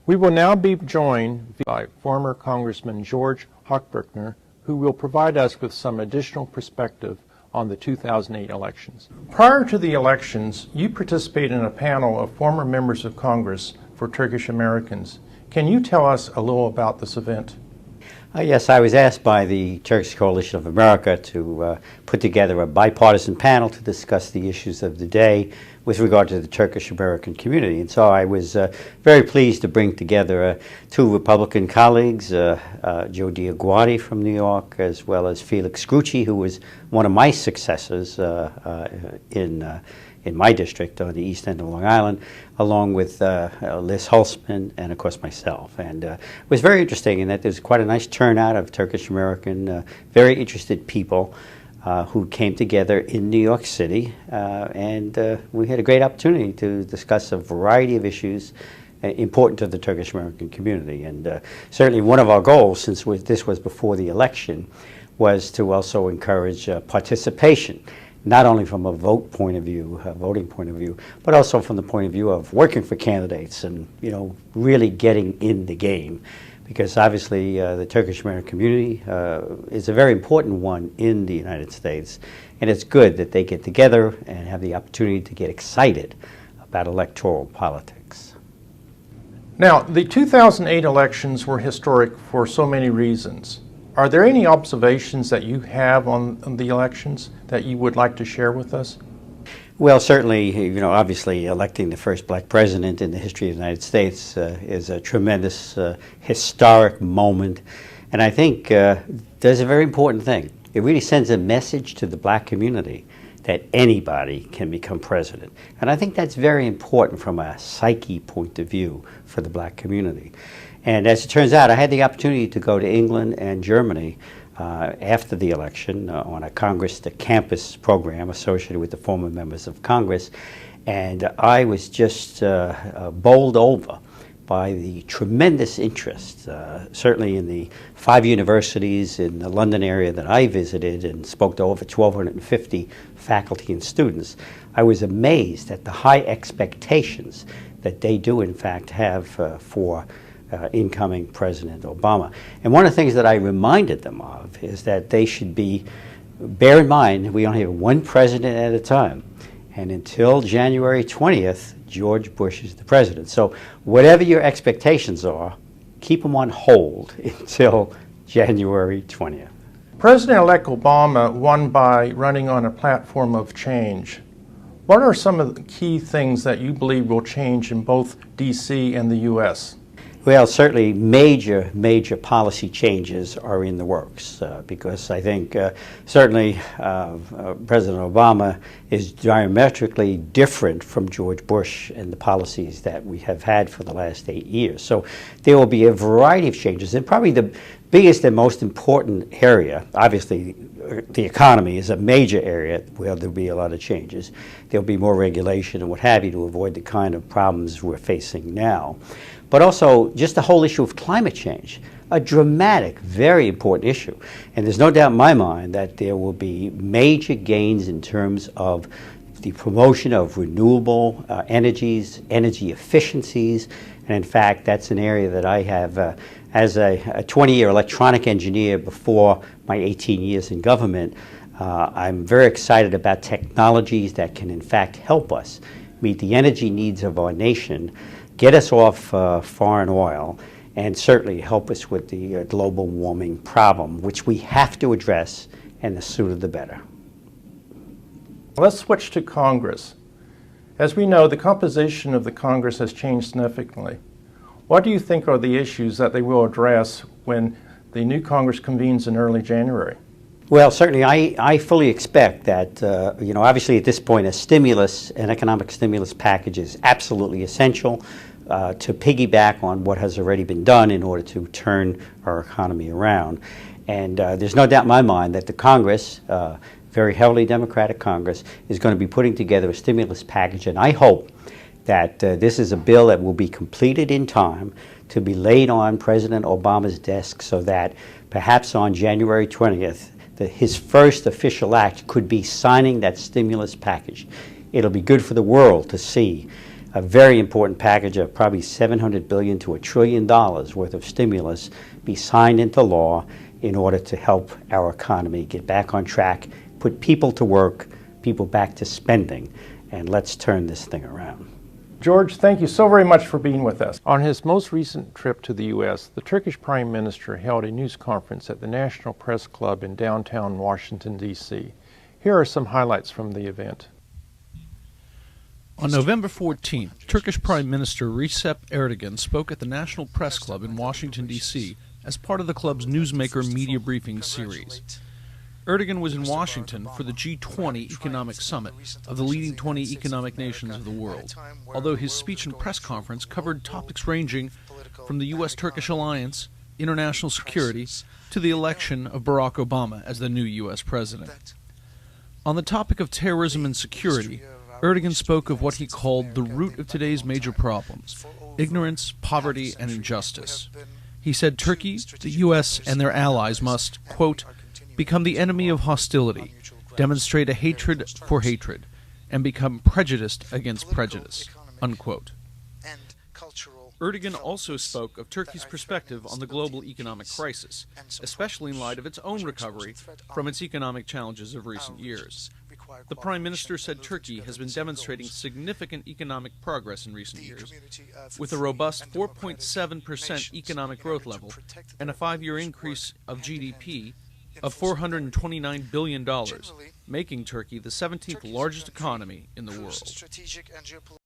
We will now be joined by former Congressman George Hochbergner, who will provide us with some additional perspective on the 2008 elections. Prior to the elections, you participated in a panel of former members of Congress for Turkish Americans. Can you tell us a little about this event? Yes, I was asked by the Turkish Coalition of America to put together a bipartisan panel to discuss the issues of the day with regard to the Turkish American community. And so I was very pleased to bring together two Republican colleagues, Joe Diaguardi from New York, as well as Felix Grucci, who was one of my successors in my district on the east end of Long Island, along with Liz Holzman and, of course, myself. And it was very interesting in that there's quite a nice turnout of Turkish American, very interested people who came together in New York City. And we had a great opportunity to discuss a variety of issues important to the Turkish American community. And certainly one of our goals, since this was before the election, was to also encourage participation, not only from a voting point of view, but also from the point of view of working for candidates and, really getting in the game. Because obviously the Turkish American community is a very important one in the United States, and it's good that they get together and have the opportunity to get excited about electoral politics. Now, the 2008 elections were historic for so many reasons. Are there any observations that you have on the elections that you would like to share with us? Well, certainly, obviously electing the first black president in the history of the United States is a tremendous historic moment. And I think there's a very important thing. It really sends a message to the black community that anybody can become president. And I think that's very important from a psyche point of view for the black community. And as it turns out, I had the opportunity to go to England and Germany after the election on a Congress to Campus program associated with the former members of Congress. And I was just bowled over by the tremendous interest, certainly in the 5 universities in the London area that I visited and spoke to over 1,250 faculty and students. I was amazed at the high expectations that they do in fact have for incoming President Obama. And one of the things that I reminded them of is that they should bear in mind, we only have one president at a time. And until January 20th, George Bush is the president. So whatever your expectations are, keep them on hold until January 20th. President-elect Obama won by running on a platform of change. What are some of the key things that you believe will change in both D.C. and the U.S.? Well, certainly major policy changes are in the works because I think certainly President Obama is diametrically different from George Bush and the policies that we have had for the last 8 years. So there will be a variety of changes, and probably the biggest and most important area, obviously the economy is a major area where there'll be a lot of changes. There'll be more regulation and what have you to avoid the kind of problems we're facing now. But also just the whole issue of climate change, a dramatic, very important issue. And there's no doubt in my mind that there will be major gains in terms of the promotion of renewable energies, energy efficiencies. And in fact, that's an area that I have, as a 20-year electronic engineer before my 18 years in government, I'm very excited about technologies that can in fact help us meet the energy needs of our nation, get us off foreign oil, and certainly help us with the global warming problem, which we have to address, and the sooner the better. Let's switch to Congress. As we know, the composition of the Congress has changed significantly. What do you think are the issues that they will address when the new Congress convenes in early January? Well, certainly I fully expect that, obviously at this point an economic stimulus package is absolutely essential to piggyback on what has already been done in order to turn our economy around. And there's no doubt in my mind that the Congress, very heavily Democratic Congress, is going to be putting together a stimulus package, and I hope that this is a bill that will be completed in time to be laid on President Obama's desk so that perhaps on January 20th, his first official act could be signing that stimulus package. It'll be good for the world to see a very important package of probably $700 billion to $1 trillion worth of stimulus be signed into law in order to help our economy get back on track, put people to work, people back to spending, and let's turn this thing around. George, thank you so very much for being with us. On his most recent trip to the U.S., the Turkish Prime Minister held a news conference at the National Press Club in downtown Washington, D.C. Here are some highlights from the event. On November 14th, Turkish Prime Minister Recep Erdogan spoke at the National Press Club in Washington, D.C. as part of the club's Newsmaker media briefing series. Erdogan was in Washington for the G20 Economic Summit of the leading 20 economic nations of the world, although his speech and press conference covered topics ranging from the U.S.-Turkish alliance, international security, to the election of Barack Obama as the new U.S. president. On the topic of terrorism and security, Erdogan spoke of what he called the root of today's major problems: ignorance, poverty, and injustice. He said Turkey, the U.S., and their allies must, quote, become the enemy of hostility, demonstrate a hatred for hatred, and become prejudiced against prejudice, unquote. Erdogan also spoke of Turkey's perspective on the global economic crisis, especially in light of its own recovery from its economic challenges of recent years. The Prime Minister said Turkey has been demonstrating significant economic progress in recent years, with a robust 4.7% economic growth level and a 5-year increase of GDP of $429 billion, making Turkey the 17th largest economy in the world.